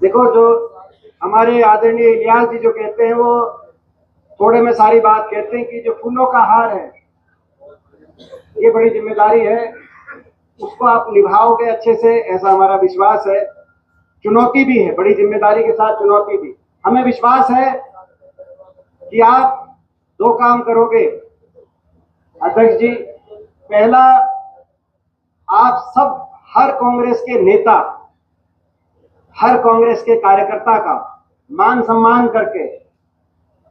देखो, जो हमारे आदरणीय इलियास जी जो कहते हैं वो थोड़े में सारी बात कहते हैं कि जो फूलों का हार है ये बड़ी जिम्मेदारी है, उसको आप निभाओगे अच्छे से, ऐसा हमारा विश्वास है। चुनौती भी है, बड़ी जिम्मेदारी के साथ चुनौती भी। हमें विश्वास है कि आप दो काम करोगे अध्यक्ष जी। पहला, आप सब हर कांग्रेस के नेता, हर कांग्रेस के कार्यकर्ता का मान सम्मान करके,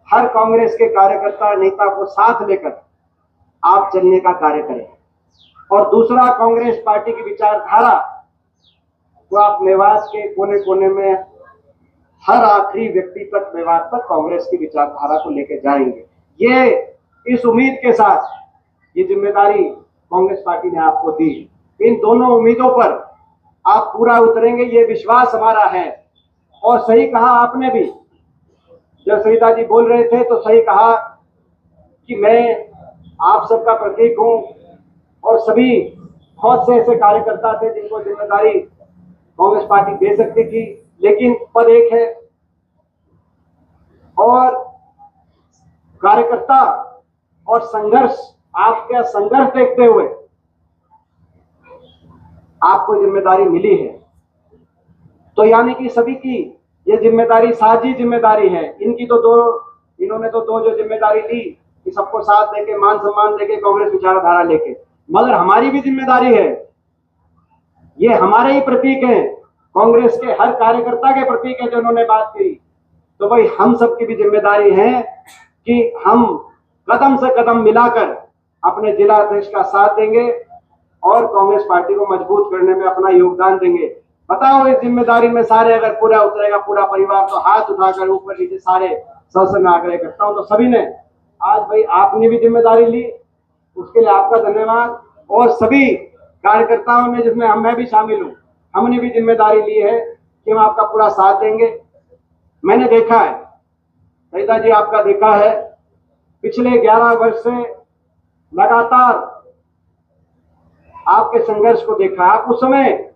हर कांग्रेस के कार्यकर्ता नेता को साथ लेकर आप चलने का कार्य करें। और दूसरा, कांग्रेस पार्टी की विचारधारा को आप मेवात के कोने कोने में, हर आखिरी व्यक्ति तक मेवात तक कांग्रेस की विचारधारा को लेकर जाएंगे। ये इस उम्मीद के साथ ये जिम्मेदारी कांग्रेस पार्टी ने आपको दी। इन दोनों उम्मीदों पर आप पूरा उतरेंगे, ये विश्वास हमारा है। और सही कहा आपने भी, जब सरिता जी बोल रहे थे तो सही कहा कि मैं आप सबका प्रतीक हूं, और सभी बहुत से ऐसे कार्यकर्ता थे जिनको जिम्मेदारी कांग्रेस पार्टी दे सकती थी, लेकिन पद एक है। और कार्यकर्ता और संघर्ष, आपका संघर्ष देखते हुए आपको जिम्मेदारी मिली है। तो यानी कि सभी की ये जिम्मेदारी साझी जिम्मेदारी है। इन्होंने तो दो जो जिम्मेदारी ली कि सबको साथ देके, मान सम्मान देके, कांग्रेस विचारधारा लेके, मगर हमारी भी जिम्मेदारी है। ये हमारे ही प्रतीक हैं, कांग्रेस के हर कार्यकर्ता के प्रतीक है जो उन्होंने बात की। तो भाई हम सबकी भी जिम्मेदारी है कि हम कदम से कदम मिलाकर अपने जिला अध्यक्ष का साथ देंगे और कांग्रेस पार्टी को मजबूत करने में अपना योगदान देंगे। बताओ, इस जिम्मेदारी में सारे अगर पूरा उतरेगा पूरा परिवार, तो हाथ उठाकर ऊपर नीचे सारे सबसे मैं आग्रह करता हूं। तो सभी ने आज भाई आपने भी जिम्मेदारी ली, उसके लिए आपका धन्यवाद। और सभी कार्यकर्ताओं ने, जिसमें मैं भी शामिल हूं, हमने भी जिम्मेदारी ली है कि हम आपका पूरा साथ देंगे। मैंने देखा है, सरिता जी आपका देखा है, पिछले 11 वर्ष से लगातार आपके संघर्ष को देखा। आप उस समय,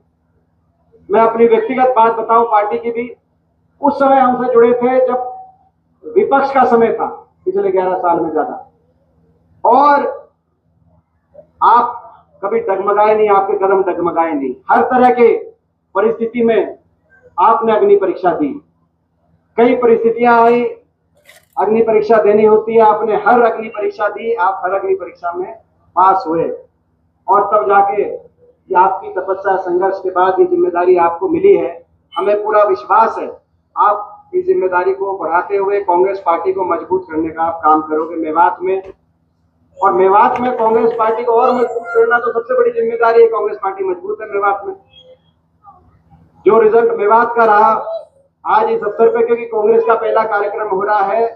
मैं अपनी व्यक्तिगत बात बताऊं पार्टी की भी, उस समय हमसे जुड़े थे जब विपक्ष का समय था, पिछले 11 साल में ज्यादा। और आप कभी डगमगाए नहीं, आपके कदम डगमगाए नहीं। हर तरह के परिस्थिति में आपने अग्नि परीक्षा दी। कई परिस्थितियां आई, अग्नि परीक्षा देनी होती है, आपने हर अग्नि परीक्षा दी, आप हर अग्नि परीक्षा में पास हुए। और तब जाके ये आपकी तपस्या संघर्ष के बाद ये जिम्मेदारी आपको मिली है। हमें पूरा विश्वास है आप इस जिम्मेदारी को बढ़ाते हुए कांग्रेस पार्टी को मजबूत करने का आप काम करोगे मेवात में। और मेवात में कांग्रेस पार्टी को और मजबूत करना तो सबसे बड़ी जिम्मेदारी है। कांग्रेस पार्टी मजबूत है मेवात में। जो रिजल्ट मेवात का रहा आज इस अवसर पर, क्योंकि कांग्रेस का पहला कार्यक्रम हो रहा है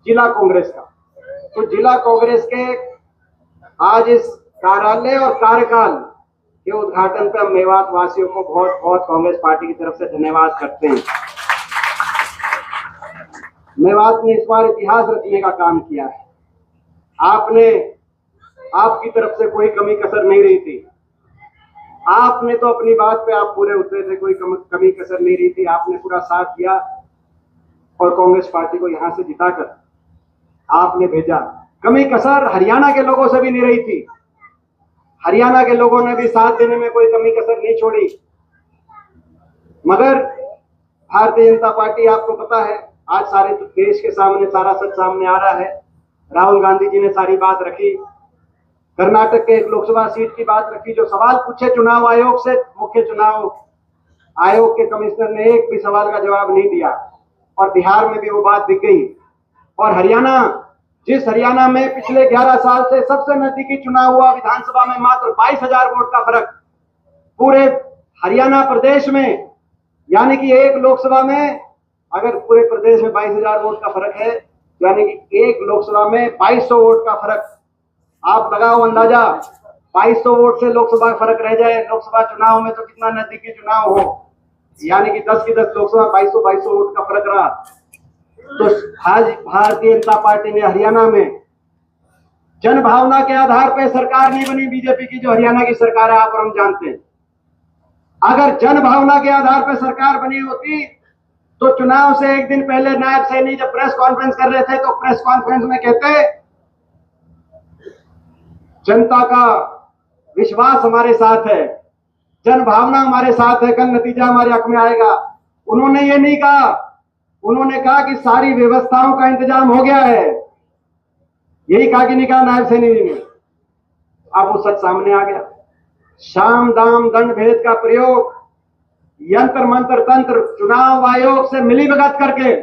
जिला कांग्रेस का, तो जिला कांग्रेस के आज इस कार्यालय और कार्यकाल के उद्घाटन पर मेवात वासियों को बहुत बहुत कांग्रेस पार्टी की तरफ से धन्यवाद करते हैं। मेवात ने इस बार इतिहास रचने का काम किया है। आपकी तरफ से कोई कमी कसर नहीं रही थी। आपने तो अपनी बात पे आप पूरे उतरे थे, कोई कमी कसर नहीं रही थी। आपने पूरा साथ दिया और कांग्रेस पार्टी को यहां से जिताकर आपने भेजा। कमी कसर हरियाणा के लोगों से भी नहीं रही थी। हरियाणा के लोगों ने भी साथ देने में कोई कमी कसर नहीं छोड़ी। मगर भारतीय जनता पार्टी, आपको पता है, आज सारे देश के सामने सारा सच सामने आ रहा है। राहुल गांधी जी ने सारी बात रखी, कर्नाटक के एक लोकसभा सीट की बात रखी। जो सवाल पूछे चुनाव आयोग से, मुख्य चुनाव आयोग के कमिश्नर ने एक भी सवाल का जवाब नहीं दिया। और बिहार में भी वो बात दिख गई। और हरियाणा, जिस हरियाणा में पिछले 11 साल से सबसे नजदीकी चुनाव हुआ, विधानसभा में मात्र 22,000 वोट का फर्क पूरे हरियाणा प्रदेश में, यानी कि एक लोकसभा में अगर पूरे प्रदेश में 22,000 वोट का फर्क है, यानी कि एक लोकसभा में 2200 वोट का फर्क। आप लगाओ अंदाजा, 2200 वोट से लोकसभा फर्क रह जाए लोकसभा चुनाव में, तो कितना नजदीकी चुनाव हो। यानी कि 10 की 10 लोकसभा, 2200 वोट का फर्क रहा। तो आज भारतीय जनता पार्टी ने हरियाणा में जन भावना के आधार पर सरकार नहीं बनी बीजेपी की, जो हरियाणा की सरकार है, आप और हम जानते हैं। अगर जन भावना के आधार पर सरकार बनी होती तो चुनाव से एक दिन पहले नायब सैनी जब प्रेस कॉन्फ्रेंस कर रहे थे तो प्रेस कॉन्फ्रेंस में कहते जनता का विश्वास हमारे साथ है, जन भावना हमारे साथ है, कल नतीजा हमारे हक में आएगा। उन्होंने ये नहीं कहा, उन्होंने कहा कि सारी व्यवस्थाओं का इंतजाम हो गया है। यही कहा कि नहीं कहा नायब सैनी जी ने? अब वो सच सामने आ गया। शाम दाम दंड भेद का प्रयोग यंत्र मंत्र तंत्र चुनाव आयोग से मिलीभगत करके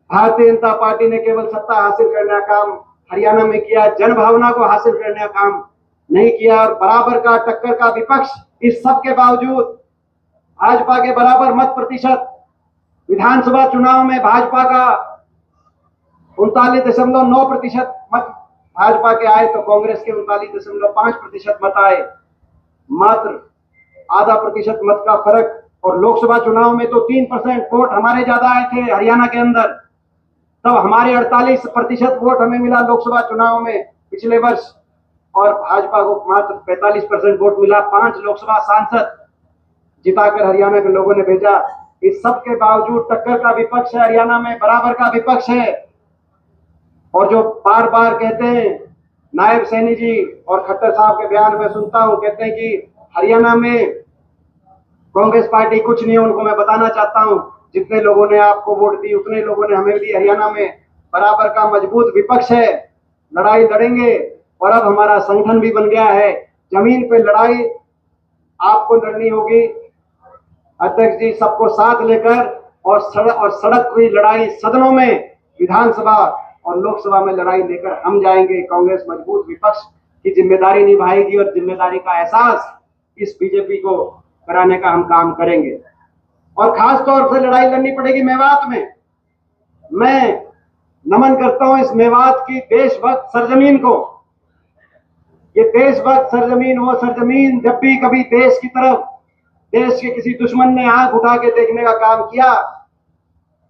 भारतीय जनता पार्टी ने केवल सत्ता हासिल करने का काम हरियाणा में किया, जन भावना को हासिल करने का काम नहीं किया। और बराबर का टक्कर का विपक्ष, इस सब के बावजूद भाजपा के बराबर मत प्रतिशत विधानसभा चुनाव में भाजपा का 39.9% मत भाजपा के आए तो कांग्रेस के 39.5% मत आए। मात्र आधा प्रतिशत मत का फर्क। और लोकसभा चुनाव में तो 3% वोट हमारे ज्यादा आए थे हरियाणा के अंदर, तब हमारे 48% वोट हमें मिला लोकसभा चुनाव में पिछले वर्ष, और भाजपा को मात्र 45% वोट मिला। 5 लोकसभा सांसद जिताकर हरियाणा के लोगों ने भेजा। इस सब के बावजूद टक्कर का विपक्ष है हरियाणा में, बराबर का विपक्ष है। और जो बार बार कहते हैं नायब सैनी जी और खट्टर साहब के बयान में सुनता हूं, कहते हैं कि हरियाणा में कांग्रेस पार्टी कुछ नहीं है। उनको मैं बताना चाहता हूं, जितने लोगों ने आपको वोट दी उतने लोगों ने हमें दी। हरियाणा में बराबर का मजबूत विपक्ष है, लड़ाई लड़ेंगे। और अब हमारा संगठन भी बन गया है। जमीन पे लड़ाई आपको लड़नी होगी अध्यक्ष जी, सबको साथ लेकर। और सड़क की लड़ाई सदनों में, विधानसभा और लोकसभा में लड़ाई लेकर हम जाएंगे। कांग्रेस मजबूत विपक्ष की जिम्मेदारी निभाएगी और जिम्मेदारी का एहसास इस बीजेपी को कराने का हम काम करेंगे। और खास तौर से लड़ाई लड़नी पड़ेगी मेवात में। मैं नमन करता हूं इस मेवात की देशभक्त सरजमीन को। ये देशभक्त सरजमीन, वो सरजमीन जब भी कभी देश की तरफ, देश के किसी दुश्मन ने आंख उठा के देखने का काम किया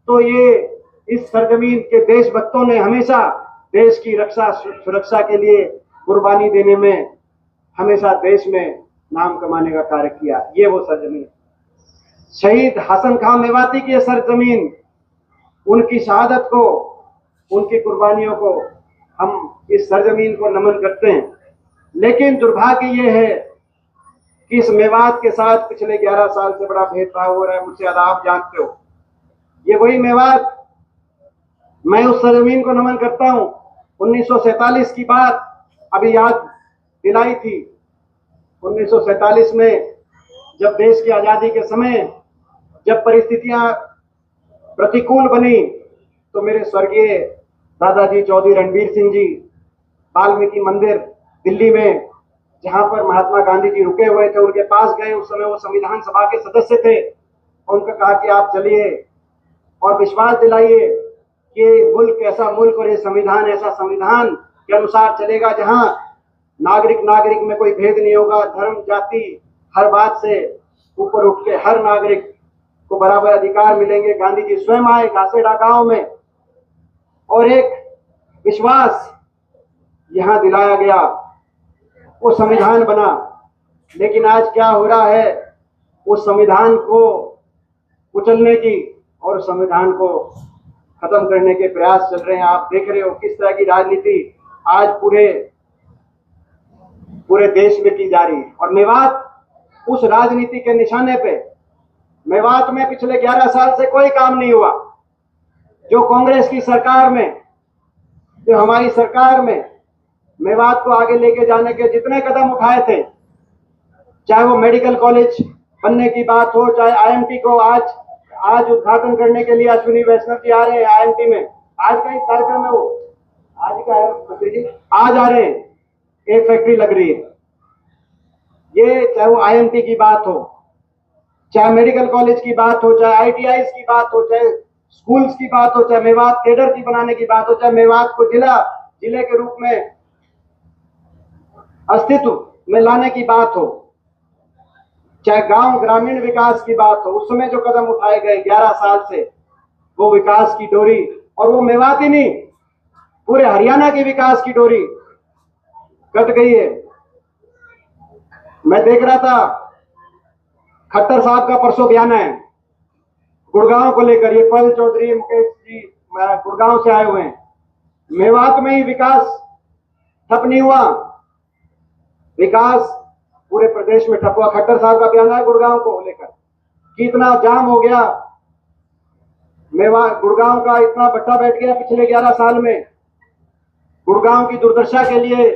तो ये इस सरजमीन के देशभक्तों ने हमेशा देश की रक्षा सुरक्षा के लिए कुर्बानी देने में, हमेशा देश में नाम कमाने का कार्य किया। ये वो सरजमीन, शहीद हसन खां मेवाती की सरजमीन, उनकी शहादत को, उनकी कुर्बानियों को हम इस सरजमीन को नमन करते हैं। लेकिन दुर्भाग्य ये है कि इस मेवात के साथ पिछले 11 साल से बड़ा भेदभाव हो रहा है। मुझसे ज्यादा आप जानते हो। ये वही मेवात, मैं उस सरजमीन को नमन करता हूं। 1947 की बात अभी याद दिलाई थी। 1947 में जब देश की आजादी के समय जब परिस्थितियां प्रतिकूल बनी तो मेरे स्वर्गीय दादाजी चौधरी रणबीर सिंह जी वाल्मीकि मंदिर दिल्ली में, जहां पर महात्मा गांधी जी रुके हुए थे, उनके पास गए। उस समय वो संविधान सभा के सदस्य थे। उनको कहा कि आप चलिए और विश्वास दिलाइए कि मुल्क ऐसा मुल्क और ये संविधान ऐसा संविधान के अनुसार चलेगा, जहां नागरिक नागरिक में कोई भेद नहीं होगा, धर्म जाति हर बात से ऊपर उठ के हर नागरिक को बराबर अधिकार मिलेंगे। गांधी जी स्वयं आए घासेडा गांव में और एक विश्वास यहां दिलाया गया, वो संविधान बना। लेकिन आज क्या हो रहा है, उस संविधान को कुचलने की और संविधान को खत्म करने के प्रयास चल रहे हैं। आप देख रहे हो किस तरह की राजनीति आज पूरे देश में की जा रही है। और मेवात उस राजनीति के निशाने पे, मेवात में पिछले 11 साल से कोई काम नहीं हुआ। जो कांग्रेस की सरकार में, जो हमारी सरकार में मेवात को आगे लेके जाने के जितने कदम उठाए थे, चाहे वो मेडिकल कॉलेज बनने की बात हो, चाहे आईएमटी को आज उद्घाटन करने के लिए अश्विनी वैष्णव जी आ रहे हैं आईएमटी में। आज का ही कार्यक्रम है वो, आज का है, आज आ रहे हैं, एक फैक्ट्री लग रही है। ये चाहे वो आईएमटी की बात हो, चाहे मेडिकल कॉलेज की बात हो, चाहे आईटीआई की बात हो, चाहे स्कूल्स की बात हो, चाहे मेवात केडर की बनाने की बात हो, चाहे मेवात को जिले के रूप में अस्तित्व में लाने की बात हो, चाहे गांव ग्रामीण विकास की बात हो, उस समय जो कदम उठाए गए 11 साल से, वो विकास की डोरी, और वो मेवात ही नहीं पूरे हरियाणा की विकास की डोरी कट गई है। मैं देख रहा था खट्टर साहब का परसों बयान है, गुड़गांव को लेकर, ये पल चौधरी, मुकेश जी गुड़गांव से आए हुए हैं। मेवात में ही विकास ठप नहीं हुआ, विकास पूरे प्रदेश में ठप हुआ। खट्टर साहब का बयान है गुड़गांव को लेकर कि इतना जाम हो गया, मेवात गुड़गांव का इतना बट्टा बैठ गया पिछले 11 साल में। गुड़गांव की दुर्दशा के लिए,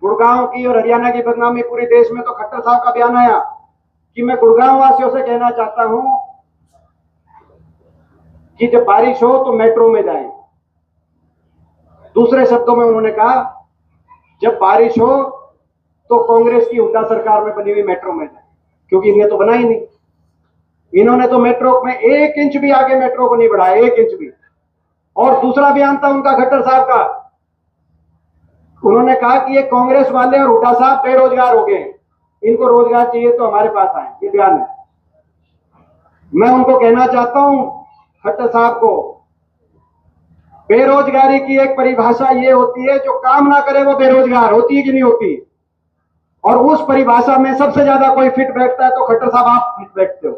गुड़गांव की और हरियाणा की बदनामी पूरे देश में, तो खट्टर साहब का बयान आया कि मैं गुड़गांव वासियों से कहना चाहता हूं कि जब बारिश हो तो मेट्रो में जाएं। दूसरे शब्दों में उन्होंने कहा जब बारिश हो तो कांग्रेस की हुड्डा सरकार में बनी हुई मेट्रो में जाएं, क्योंकि इन्हें तो बना ही नहीं। इन्होंने तो मेट्रो में 1 इंच भी आगे मेट्रो को नहीं बढ़ाया, 1 इंच भी। और दूसरा बयान था उनका खट्टर साहब का, उन्होंने कहा कि ये कांग्रेस वाले और हुड्डा साहब बेरोजगार हो गए, इनको रोजगार चाहिए तो हमारे पास आए। ये बयान है। मैं उनको कहना चाहता हूं खट्टर साहब को, बेरोजगारी की एक परिभाषा ये होती है जो काम ना करे वो बेरोजगार होती है कि नहीं होती, और उस परिभाषा में सबसे ज्यादा कोई फिट बैठता है तो खट्टर साहब आप फिट बैठते हो।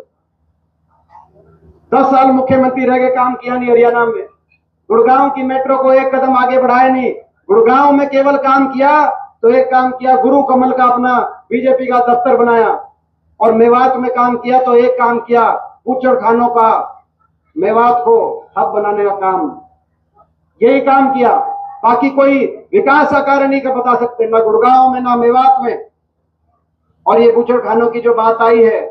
10 साल मुख्यमंत्री रह गए, काम किया नहीं हरियाणा में, गुड़गांव की मेट्रो को एक कदम आगे बढ़ाया नहीं। गुड़गांव में केवल काम किया तो एक काम किया, गुरु कमल का अपना बीजेपी का दफ्तर बनाया, और मेवात में काम किया तो एक काम किया, बूचड़ खानों का मेवात को हब बनाने का काम, यही काम किया। बाकी कोई विकास का कार्य नहीं कर बता सकते, ना गुड़गांव में ना मेवात में। और ये बूचड़ खानों की जो बात आई है,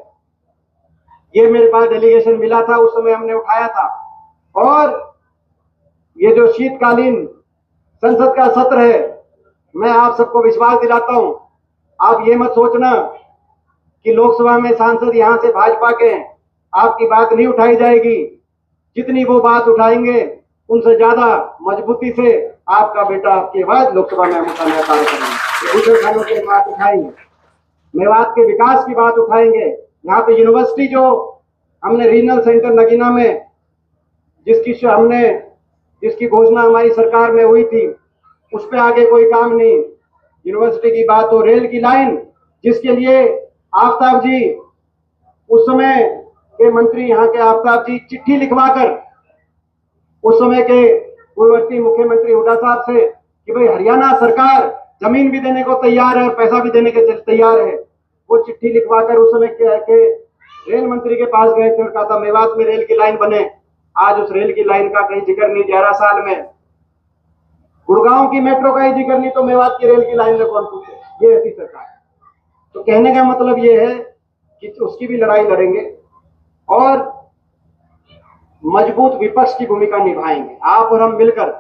ये मेरे पास डेलीगेशन मिला था, उस समय हमने उठाया था। और ये जो शीतकालीन संसद का सत्र है, मैं आप सबको विश्वास दिलाता हूं, आप ये मत सोचना कि लोकसभा में सांसद यहां से भाजपा के हैं, आपकी बात नहीं उठाई जाएगी। जितनी वो बात उठाएंगे उनसे ज्यादा मजबूती से आपका बेटा, आपकी आवाज लोकसभा में हम उठाने का कार्य करेंगे। बूचड़ खानों की बात उठाएंगे, मेवात के विकास की बात उठाएंगे। यहाँ पे यूनिवर्सिटी जो हमने रीजनल सेंटर नगीना में जिसकी घोषणा हमारी सरकार में हुई थी, उस पे आगे कोई काम नहीं। यूनिवर्सिटी की बात हो, रेल की लाइन जिसके लिए आफ्ताब जी, उस समय के मंत्री यहाँ के आफ्ताब जी, चिट्ठी लिखवाकर उस समय के पूर्ववर्ती मुख्यमंत्री हुड्डा साहब से कि भाई हरियाणा सरकार जमीन भी देने को तैयार है और पैसा भी देने के तैयार है, वो चिट्ठी लिखवाकर उस समय के रेल मंत्री के पास गए थे और कहा था मेवात में रेल की लाइन बने। आज उस रेल की लाइन का कहीं जिक्र नहीं, 11 साल में गुड़गांव की मेट्रो का ही जिक्र नहीं, तो मेवात की रेल की लाइन में कौन पूछे। ये ऐसी सरकार है। तो कहने का मतलब ये है कि उसकी भी लड़ाई लड़ेंगे और मजबूत विपक्ष की भूमिका निभाएंगे। आप और हम मिलकर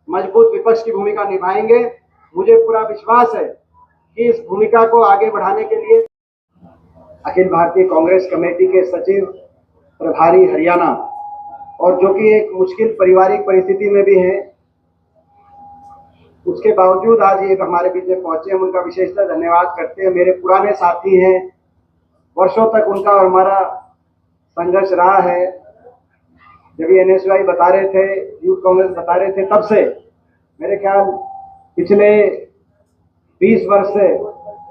मजबूत विपक्ष की भूमिका निभाएंगे। मुझे पूरा विश्वास है कि इस भूमिका को आगे बढ़ाने के लिए अखिल भारतीय कांग्रेस कमेटी के सचिव प्रभारी हरियाणा, और जो कि एक मुश्किल पारिवारिक परिस्थिति में भी हैं, उसके बावजूद आज ये हमारे बीच में पहुंचे, हम उनका विशेषतः धन्यवाद करते हैं। मेरे पुराने साथी हैं, वर्षों तक उनका और हमारा संघर्ष रहा है। जब ये NSY बता रहे थे, यूथ कांग्रेस बता रहे थे, तब से मेरे ख्याल पिछले 20 वर्ष से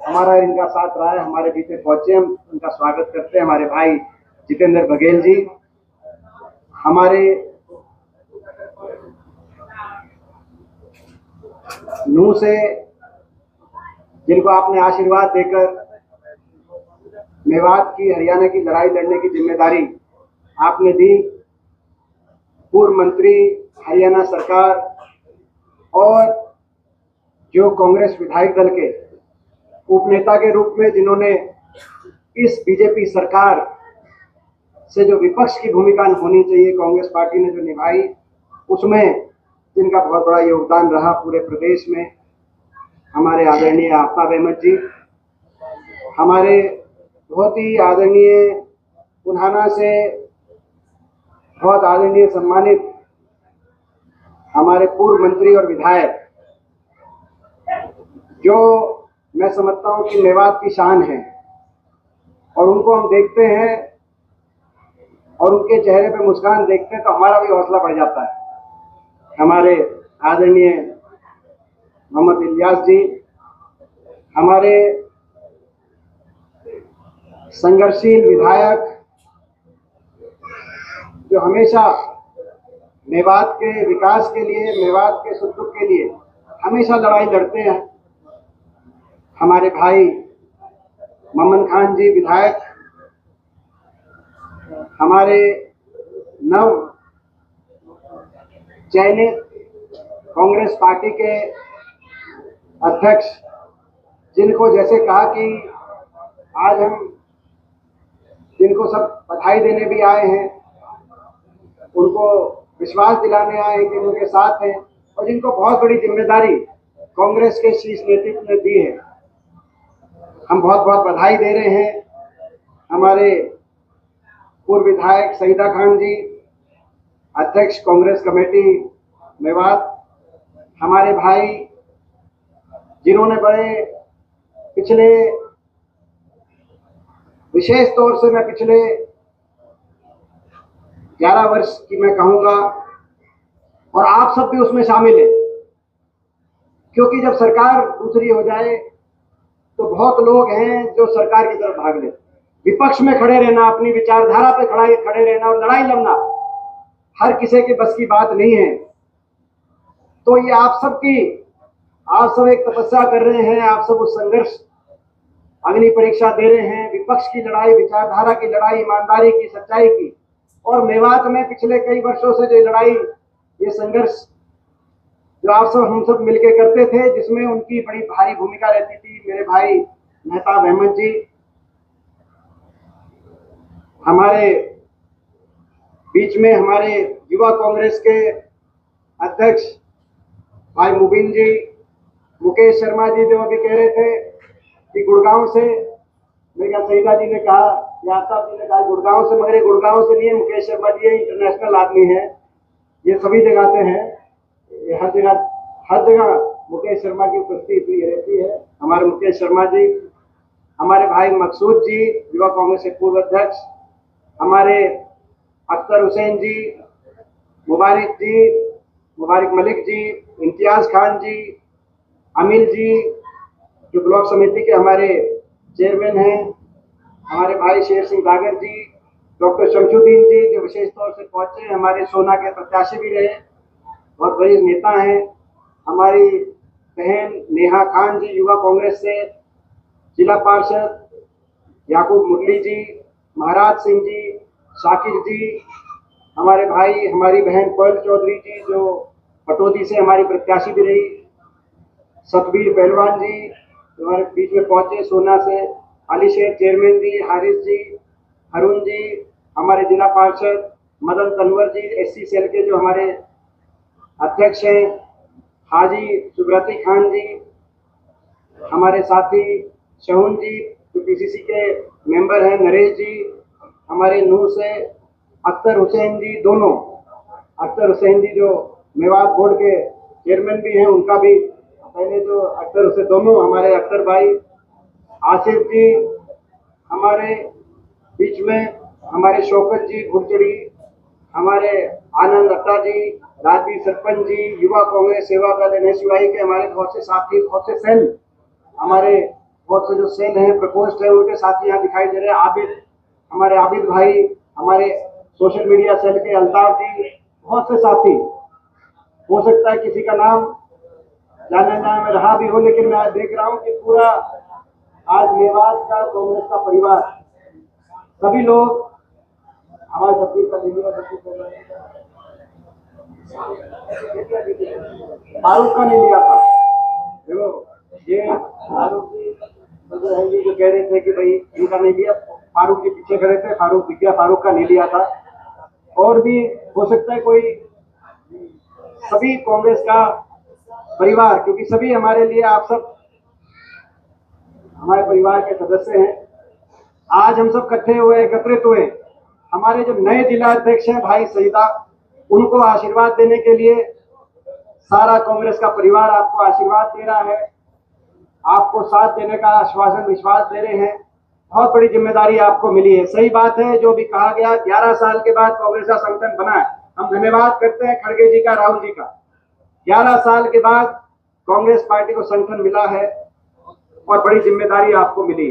हमारा इनका साथ रहा है। हमारे बीच में पहुंचे, हम उनका स्वागत करते हैं। हमारे भाई जितेंद्र बघेल जी, हमारे नूह से, जिनको आपने आशीर्वाद देकर मेवात की, हरियाणा की लड़ाई लड़ने की जिम्मेदारी आपने दी, पूर्व मंत्री हरियाणा सरकार और जो कांग्रेस विधायक दल के उपनेता के रूप में जिन्होंने इस बीजेपी सरकार से जो विपक्ष की भूमिका होनी चाहिए कांग्रेस पार्टी ने जो निभाई, उसमें जिनका बहुत बड़ा योगदान रहा पूरे प्रदेश में, हमारे आदरणीय आफ्ताब अहमद जी, हमारे बहुत ही आदरणीय पुन्हाना से बहुत आदरणीय सम्मानित हमारे पूर्व मंत्री और विधायक, जो मैं समझता हूं कि मेवात की शान है, और उनको हम देखते हैं और उनके चेहरे पे मुस्कान देखते हैं तो हमारा भी हौसला बढ़ जाता है। हमारे आदरणीय मोहम्मद इलियास जी, हमारे संघर्षशील विधायक जो हमेशा मेवात के विकास के लिए, मेवात के सुख दुख के लिए हमेशा लड़ाई लड़ते हैं। हमारे भाई ममन खान जी विधायक, हमारे नव चयनित कांग्रेस पार्टी के अध्यक्ष, जिनको जैसे कहा कि आज हम जिनको सब बधाई देने भी आए हैं, उनको विश्वास दिलाने आए हैं कि उनके साथ हैं, और जिनको बहुत बड़ी जिम्मेदारी कांग्रेस के शीर्ष नेतृत्व ने दी है, हम बहुत बहुत बधाई दे रहे हैं। हमारे पूर्व विधायक सईदा खान जी, अध्यक्ष कांग्रेस कमेटी मेवात, हमारे भाई जिन्होंने बड़े पिछले, विशेष तौर से मैं पिछले 11 वर्ष की मैं कहूंगा, और आप सब भी उसमें शामिल हैं, क्योंकि जब सरकार दूसरी हो जाए तो बहुत लोग हैं जो सरकार की तरफ भाग लेते। विपक्ष में खड़े रहना, अपनी विचारधारा पे खड़े रहना और लड़ाई लड़ना हर किसी के बस की बात नहीं है। तो ये आप सब एक तपस्या कर रहे हैं, आप सब उस संघर्ष अग्नि परीक्षा दे रहे हैं, विपक्ष की लड़ाई, विचारधारा की लड़ाई, ईमानदारी की, सच्चाई की। और मेवात में पिछले कई वर्षों से जो लड़ाई, ये संघर्ष जो आप सब हम सब मिलकर करते थे, जिसमें उनकी बड़ी भारी भूमिका रहती थी। मेरे भाई मेहताब अहमद जी, हमारे बीच में हमारे युवा कांग्रेस के अध्यक्ष भाई मुबीन जी, मुकेश शर्मा जी, जो अभी कह रहे थे कि गुड़गांव से, मेरे ख्याल सईदा जी ने कहा, याताब जी ने कहा गुड़गांव से, मगर ये गुड़गांव से नहीं है, मुकेश शर्मा जी इंटरनेशनल आदमी है, ये सभी जगह से हैं, हर जगह मुकेश शर्मा की उपस्थिति रहती है। हमारे मुकेश शर्मा जी, हमारे भाई मकसूद जी, युवा कांग्रेस के पूर्व अध्यक्ष, हमारे अख्तर हुसैन जी, मुबारक मलिक जी, इम्तियाज खान जी, अमिल जी, जो ब्लॉक समिति के हमारे चेयरमैन हैं, हमारे भाई शेर सिंह दागर जी, डॉक्टर शमशुद्दीन जी, जो विशेष तौर से पहुंचे, हमारे सोना के प्रत्याशी भी रहे, बहुत बड़े नेता हैं, हमारी बहन नेहा खान जी, युवा कांग्रेस से, जिला पार्षद याकूब मुरली जी, महाराज सिंह जी, शाकिर जी, हमारे भाई, हमारी बहन कोयल चौधरी जी, जो पटौदी से हमारी प्रत्याशी भी रही, सतबीर पहलवान जी हमारे बीच में पहुंचे सोना से, अली शेर चेयरमैन जी, हारिस जी, अरुण जी, हमारे जिला पार्षद मदन तनवर जी, एससी सेल के जो हमारे अध्यक्ष हैं, हाजी सुब्रती खान जी, हमारे साथी शहुन जी, जो पीसीसी के मेंबर हैं, नरेश जी, हमारे नूर से अख्तर हुसैन जी, दोनों अख्तर हुसैन जी जो मेवात बोर्ड के चेयरमैन भी हैं, उनका भी पहले जो अख्तर हुसैन, दोनों हमारे अख्तर भाई, आसिफ जी, हमारे बीच में हमारे शौकत जी घुड़चड़ी, हमारे आनंद अत्ता जी, राजवीर सरपंच जी, युवा कांग्रेस सेवा दल NSUI के हमारे बहुत से साथी, बहुत से सेल, हमारे बहुत से जो सेल हैं, प्रकोष्ठ है, उनके साथी यहाँ दिखाई दे रहे हैं। आबिद, हमारे आबिद भाई, हमारे सोशल मीडिया सेल के अल्ताफ जी, बहुत से साथी, हो सकता है किसी का नाम जाने में रहा भी हो, लेकिन मैं देख रहा हूँ कि पूरा आज मेवात का कांग्रेस का परिवार, सभी लोग हमारे छत्तीस का फारूक का नहीं लिया था। देखो ये फारूक जी जो कह रहे थे कि भाई इनका नहीं लिया, फारूक जी पीछे खड़े थे, फारूक दिख गया, फारूक का नहीं लिया था। और भी हो सकता है कोई, सभी कांग्रेस का परिवार, क्योंकि सभी हमारे लिए, आप सब हमारे परिवार के सदस्य हैं। आज हम सब इकट्ठे हुए, एकत्रित हुए, हमारे जो नए जिला अध्यक्ष हैं भाई सईदा, उनको आशीर्वाद देने के लिए सारा कांग्रेस का परिवार आपको आशीर्वाद दे रहा है, आपको साथ देने का आश्वासन, विश्वास दे रहे हैं। बहुत बड़ी जिम्मेदारी आपको मिली है। सही बात है जो भी कहा गया, 11 साल के बाद कांग्रेस का संगठन बना है। हम धन्यवाद करते हैं खड़गे जी का, राहुल जी का। 11 साल के बाद कांग्रेस पार्टी को संगठन मिला है और बड़ी जिम्मेदारी आपको मिली।